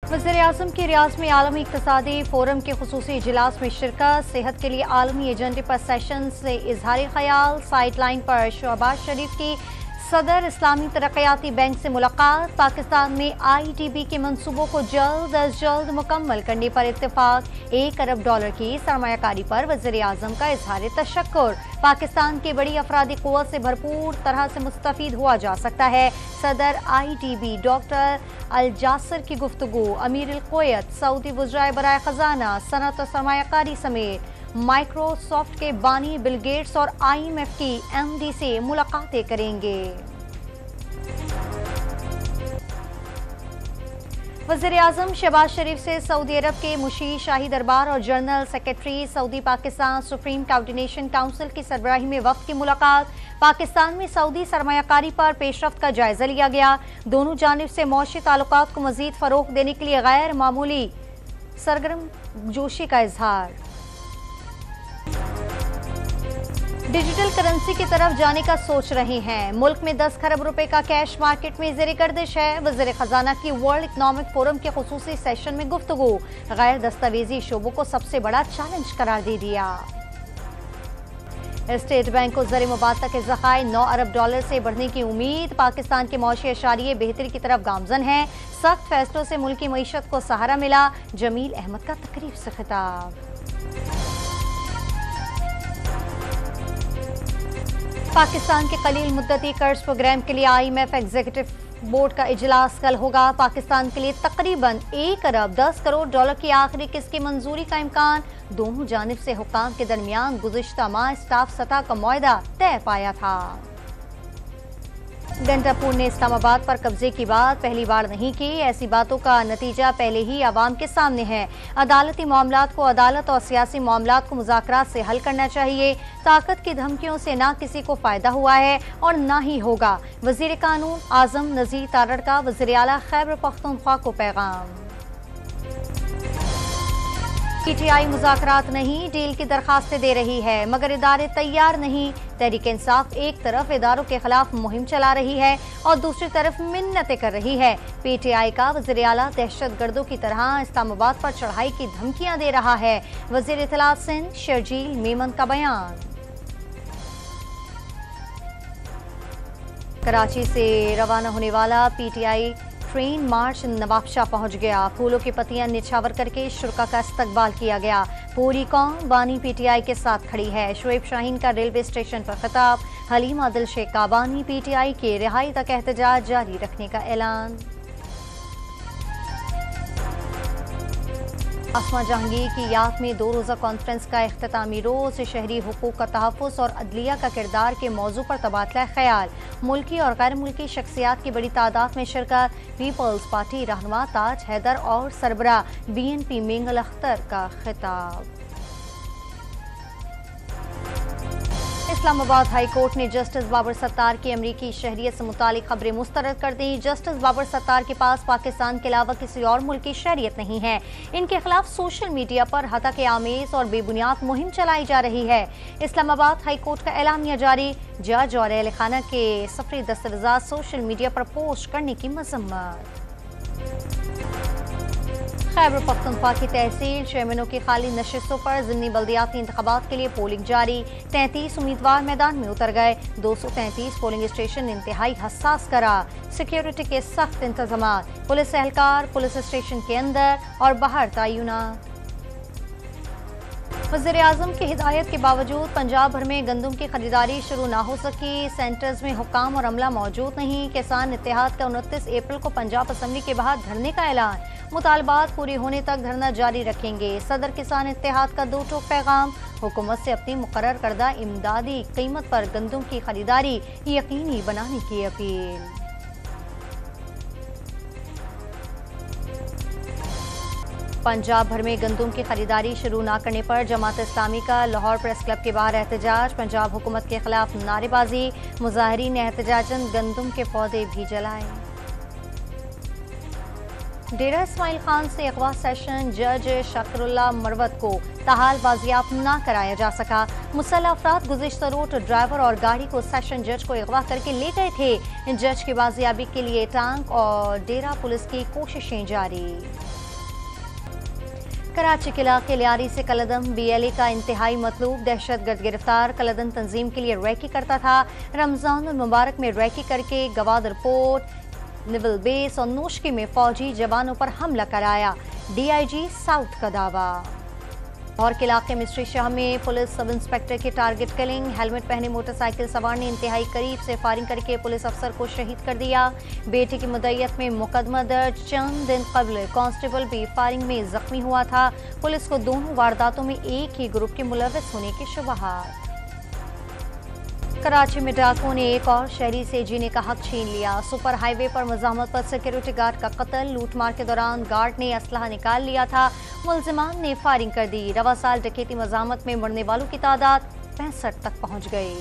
वज़ीर-ए-आज़म की रियाज़ में आलमी इक़्तिसादी फोरम के खुसूसी इजलास में शिरकत। सेहत के लिए आलमी एजेंडे पर सेशन से इजहार ख्याल। साइड लाइन पर शहबाज शरीफ की सदर इस्लामी तरक्याती बैंक से मुलाकात। पाकिस्तान में ITB के मंसूबों को जल्द अज जल्द मुकम्मल करने पर इत्तेफाक। $1 अरब की सरमायाकारी पर वज़ीर-ए-आज़म का इजहार तशक्कुर। पाकिस्तान की बड़ी अफरादी क़ुव्वत से भरपूर तरह से मुस्तफ़ीद हुआ जा सकता है। सदर ITB डॉक्टर अल जासर की गुफ्तगू। अमीर अल कुवैत सऊदी वज़राए बराए ख़जाना, सनत और सरमायाकारी समेत माइक्रोसॉफ्ट के बानी बिल गेट्स और IMF की MD से मुलाकातें करेंगे। वज़ीर-ए-आज़म शहबाज शरीफ से सऊदी अरब के मुशीर शाही दरबार और general secretary Saudi Pakistan supreme coordination council की सरबराही में वक्त की मुलाकात। पाकिस्तान में सऊदी सरमायाकारी पर पेशरफ्त का जायजा लिया गया। दोनों जानिब से मौशी ताल्लुकात को मजीद फरोग़ देने के लिए गैर मामूली सरगर्म जोशी का इजहार। डिजिटल करेंसी की तरफ जाने का सोच रहे हैं। मुल्क में 10 खरब रुपए का कैश मार्केट में ज़ेर गर्दिश है। वज़ीर ख़जाना की वर्ल्ड इकनॉमिक फोरम के खुसूसी सेशन में गुफ्तगू। गैर दस्तावेजी शोबों को सबसे बड़ा चैलेंज करार दे दिया। स्टेट बैंक को ज़र मुबादला के ज़खायर $9 अरब से बढ़ने की उम्मीद। पाकिस्तान के मौशी अशारिये बेहतरी की तरफ गामजन है। सख्त फैसलों से मुल्की मईशत को सहारा मिला। जमील अहमद का तकरीब से खिताब। पाकिस्तान के कलील मुद्दती कर्ज प्रोग्राम के लिए IMF एग्जीक्यूटिव बोर्ड का इजलास कल होगा। पाकिस्तान के लिए तकरीबन $1 अरब 10 करोड़ की आखिरी किस्त की मंजूरी का इम्कान। दोनों जानिब से हुक्काम के दरमियान गुज़िश्ता माह स्टाफ सतह का मुआहदा तय पाया था। घंटापुर ने इस्लामाबाद पर कब्जे की बात पहली बार नहीं की। ऐसी बातों का नतीजा पहले ही आवाम के सामने है। अदालती मामलात को अदालत और सियासी मामलात को मुज़ाकरात से हल करना चाहिए। ताकत की धमकियों से ना किसी को फायदा हुआ है और ना ही होगा। वज़ीर कानून आज़म नज़ीर तारड़ का वज़ीर आला खैबर पख्तूनख्वा को पैगाम। PTI मुज़ाकरात नहीं, डील की दरखास्तें दे रही है मगर इदारे तैयार नहीं। तहरीक इंसाफ एक तरफ इदारों के खिलाफ मुहिम चला रही है और दूसरी तरफ मिन्नतें कर रही है। PTI का वज़ीर आला दहशत गर्दों की तरह इस्लामाबाद पर चढ़ाई की धमकियां दे रहा है। वज़ीर इत्तलात सिंध शर्जील मेमन का बयान। कराची से रवाना होने वाला PTI ट्रेन मार्च नवाबशाह पहुंच गया। फूलों की पत्तियां निछावर करके शुरा का इस्तकबाल किया गया। पूरी कौम बानी PTI के साथ खड़ी है। शुएब शाहीन का रेलवे स्टेशन पर खिताब। हलीम आदिल शेख का बानी PTI के रिहाई तक एहतजाज जारी रखने का ऐलान। आसमा जहांगीर की याद में 2 रोज़ा कॉन्फ्रेंस का इख्तितामी रोज़। शहरी हुकूक का तहफ़्फ़ुज़ और अदलिया का किरदार के मौजू पर तबादला ख्याल। मुल्की और गैर मुल्की शख्सियात की बड़ी तादाद में शिरकत। पीपल्स पार्टी रहनुमा ताज हैदर और सरबरा BNP मेंगल अख्तर का खिताब। इस्लामाबाद हाई कोर्ट ने जस्टिस बाबर सत्तार की अमरीकी शहरियत से मुतालिक खबरें मुस्तरद कर दी। जस्टिस बाबर सत्तार के पास पाकिस्तान के अलावा किसी और मुल्क की शहरियत नहीं है। इनके खिलाफ सोशल मीडिया पर हतक आमेज और बेबुनियाद मुहिम चलाई जा रही है। इस्लामाबाद हाई कोर्ट का एलानिया जारी। जज और अहल खाना के सफरी दस्तावेज़ात सोशल मीडिया पर पोस्ट करने की मजम्मत। खैबर पख्तूनख्वा की तहसील चेयरमैनों की खाली नशिस्तों पर ज़िमनी बल्दियाती इंतखाबात के लिए पोलिंग जारी। 33 उम्मीदवार मैदान में उतर गए। 233 पोलिंग स्टेशन इंतहाई हसास करार। सिक्योरिटी के सख्त इंतजामात। पुलिस एहलकार पुलिस स्टेशन के अंदर और बाहर तैनात। वज़ीर-ए-आज़म की हिदायत के बावजूद पंजाब भर में गंदम की खरीदारी शुरू ना हो सकी। सेंटर्स में हुक्काम और अमला मौजूद नहीं। किसान इत्तेहाद का 29 अप्रैल को पंजाब असम्बली के बाहर धरने का ऐलान। मुतालबात पूरे होने तक धरना जारी रखेंगे। सदर किसान इत्तेहाद का 2 टोक पैगाम। हुकूमत से अपनी मुकर्रर करदा इमदादी कीमत पर गंदम की खरीदारी यकीनी बनाने की अपील। पंजाब भर में गंदम की खरीदारी शुरू न करने पर जमात इस्लामी का लाहौर प्रेस क्लब के बाहर एहतजाज। पंजाब हुकूमत के खिलाफ नारेबाजी। मुजाहिरीन ने एहतजाजन गंदम के पौधे भी जलाए। डेरा इस्माइल खान से अगवा सेशन जज शक्रुल्लाह मरवत को ताहाल बाजियाब न कराया जा सका। मुसल्लह अफराद गुज़िश्ता रोड ड्राइवर और गाड़ी को सेशन जज को अगवा करके ले गए थे। जज की बाजियाबी के लिए टांग और डेरा पुलिस की कोशिशें जारी। कराची के इलाके लियारी से कलदम BLA का इंतहाई मतलूब दहशतगर्द गिरफ्तार। कलदम तंजीम के लिए रैकी करता था। रमजान मुबारक में रैकी करके गवादर पोर्ट, नेवल बेस और नोशकी में फौजी जवानों पर हमला कराया। DIG साउथ का दावा। और के इलाके मिस्ट्री शाह में पुलिस सब इंस्पेक्टर की टारगेट किलिंग। हेलमेट पहने मोटरसाइकिल सवार ने इंतहाई करीब से फायरिंग करके पुलिस अफसर को शहीद कर दिया। बेटे की मुद्दइयत में मुकदमा दर्ज। चंद दिन कबल कांस्टेबल भी फायरिंग में जख्मी हुआ था। पुलिस को दोनों वारदातों में एक ही ग्रुप के मुलव्विस होने के शुबहात। कराची में डाकुओं ने एक और शहरी से जीने का हक छीन लिया। सुपर हाईवे पर मज़ाहमत पर सिक्योरिटी गार्ड का कत्ल। लूटमार के दौरान गार्ड ने असलहा निकाल लिया था। मुलजिमान ने फायरिंग कर दी। रवा साल डकैती मज़ाहमत में मरने वालों की तादाद 65 तक पहुंच गई।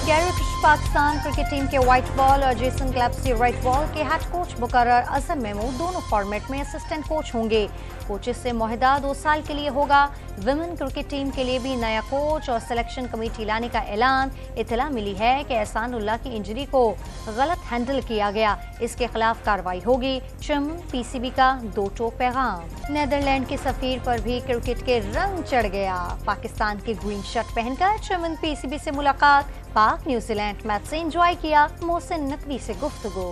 Gary fish Pakistan cricket team के व्हाइट बॉल और जेसन क्लैप्सी रेड बॉल के हेड कोच मुकर्रर। अजहर महमूद दोनों फॉर्मेट में असिस्टेंट कोच होंगे। कोचेस से मुआहदा 2 साल के लिए होगा। विमेन क्रिकेट टीम के लिए भी नया कोच और सिलेक्शन कमेटी लाने का ऐलान। इतला मिली है कि एहसानुल्लाह की इंजरी को गलत हैंडल किया गया, इसके खिलाफ कार्रवाई होगी। चेयरमैन PCB का 2 टोक पैगाम। नीदरलैंड के सफीर पर भी क्रिकेट के रंग चढ़ गया। पाकिस्तान के ग्रीन शर्ट पहनकर चेयरमैन PCB से मुलाकात। पाक न्यूजीलैंड मैच से एंजॉय किया। मोहसिन नकवी से गुफ्तगू।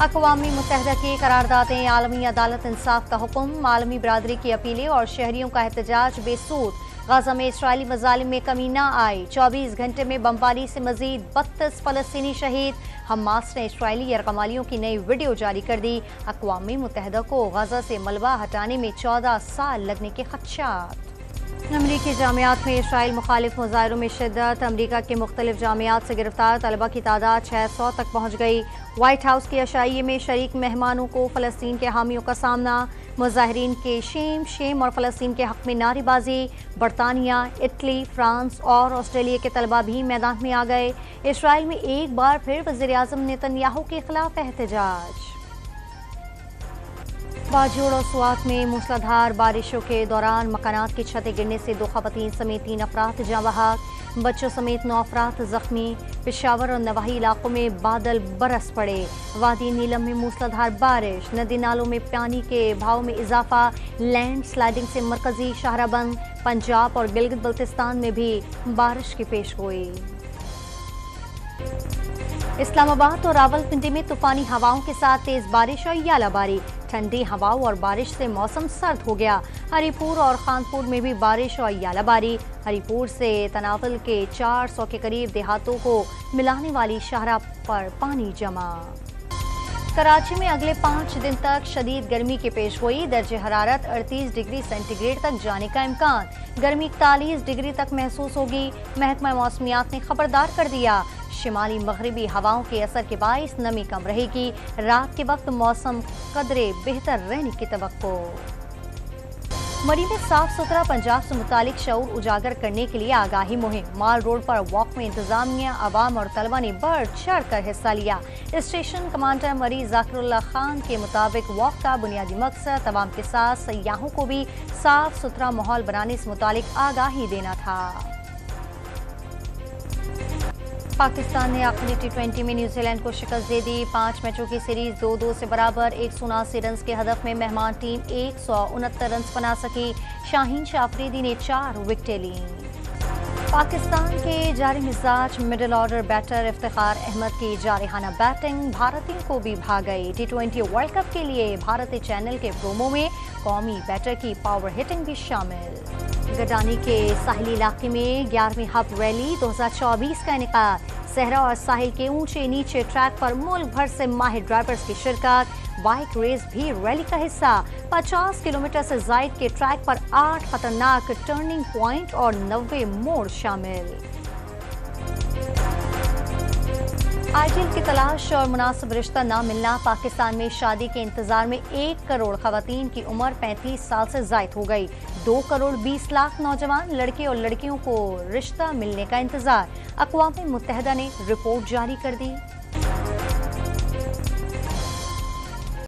अक़वामी मुत्तहिदा की करारदादें। आलमी अदालत इंसाफ का हुक्म। आलमी बरादरी की अपीलें और शहरियों का एहतजाज बेसूद। गाजा में इसराइली मजालिम में कमी न आई। 24 घंटे में बमबारी से मजीद 32 फलस्तीनी शहीद। हमास ने इसराइली यरगमालियों की नई वीडियो जारी कर दी। अक़वामी मुत्तहिदा को गाजा से मलबा हटाने में 14 साल लगने के खदशात। अमरीकी जामियात में इसराइल मुखालिफ मुजाहिरों में शिद्दत। अमरीका के मुख्तलिफ जामियात से गिरफ्तार तलबा की तादाद 600 तक पहुँच गई। व्हाइट हाउस की अशाइये में शरीक मेहमानों को फ़लस्तीन के हामियों का सामना। मुजाहिरीन के शेम और फ़लस्तीन के हक़ में नारेबाजी। बरतानिया, इटली, फ्रांस और ऑस्ट्रेलिया के तलबा भी मैदान में आ गए। इसराइल में एक बार फिर वज़ीर-ए-आज़म नेतन्याहू के खिलाफ एहतजाज। बाजोड़ और स्वात में मूसलाधार बारिशों के दौरान मकानात की छतें गिरने से 2 ख़वातीन समेत 3 अफराद जाँ बहक। बच्चों समेत 9 अफराद जख्मी। पेशावर और नवाही इलाकों में बादल बरस पड़े। वादी नीलम में मूसलाधार बारिश। नदी नालों में पानी के बहाव में इजाफा। लैंड स्लाइडिंग से मरकजी शाहरा बंद। पंजाब और गिलगित बल्तिस्तान में भी बारिश की पेशगोई। इस्लामाबाद और रावलपिंडी में तूफानी हवाओं के साथ तेज बारिश और यालाबारी। ठंडी हवाओं और बारिश से मौसम सर्द हो गया। हरीपुर और खानपुर में भी बारिश और यालाबारी। हरीपुर से तनावल के 400 के करीब देहातों को मिलाने वाली शाहरा पर पानी जमा। कराची में अगले 5 दिन तक शदीद गर्मी की पेशगोई। दर्जे हरारत 38 डिग्री सेंटीग्रेड तक जाने का इम्कान। गर्मी 41 डिग्री तक महसूस होगी। महकमा मौसमियात ने खबरदार कर दिया। शिमाली मगरिबी हवाओं के असर के बाइस नमी कम रहेगी। रात के वक्त मौसम कदरे बेहतर रहने की तवक्को। मरी में साफ सुथरा पंजाब से मुतालिक शऊर उजागर करने के लिए आगाही मुहिम। माल रोड पर वॉक में इंतजामिया, अवाम और तलबा ने बढ़ चढ़ कर हिस्सा लिया। स्टेशन कमांडर मरी जाकिरुल्लाह खान के मुताबिक वॉक का बुनियादी मकसद अवाम के साथ सयाहों को भी साफ सुथरा माहौल बनाने से मुतालिक आगाही देना था। पाकिस्तान ने आखिरी T20 में न्यूजीलैंड को शिकस्त दे दी। 5 मैचों की सीरीज 2-2 से बराबर। 179 रन के हदफ में मेहमान टीम 169 रन बना सकी। शाहीन शाह अफरीदी ने 4 विकेटें लीं। पाकिस्तान के जारी मिजाज middle order batter Iftikhar Ahmed की जारहाना बैटिंग भारतीयों को भी भा गई। T20 वर्ल्ड कप के लिए भारतीय चैनल के प्रोमो में कौमी बैटर की पावर हिटिंग भी शामिल। गडानी के साहिली इलाके में 11वीं हब रैली 2024 का इनेकाद। सहरा और साहिल के ऊंचे नीचे ट्रैक पर मुल्क भर से माहिर ड्राइवर्स की शिरकत। बाइक रेस भी रैली का हिस्सा। 50 किलोमीटर से जायद के ट्रैक पर 8 खतरनाक टर्निंग पॉइंट और 90 मोड़ शामिल। आईटीएल की तलाश और मुनासिब रिश्ता न मिलना। पाकिस्तान में शादी के इंतजार में 1 करोड़ खवातीन की उम्र 35 साल से जायद हो गई। 2 करोड़ 20 लाख नौजवान लड़के और लड़कियों को रिश्ता मिलने का इंतजार। अक़वाम मुत्तहिदा ने रिपोर्ट जारी कर दी।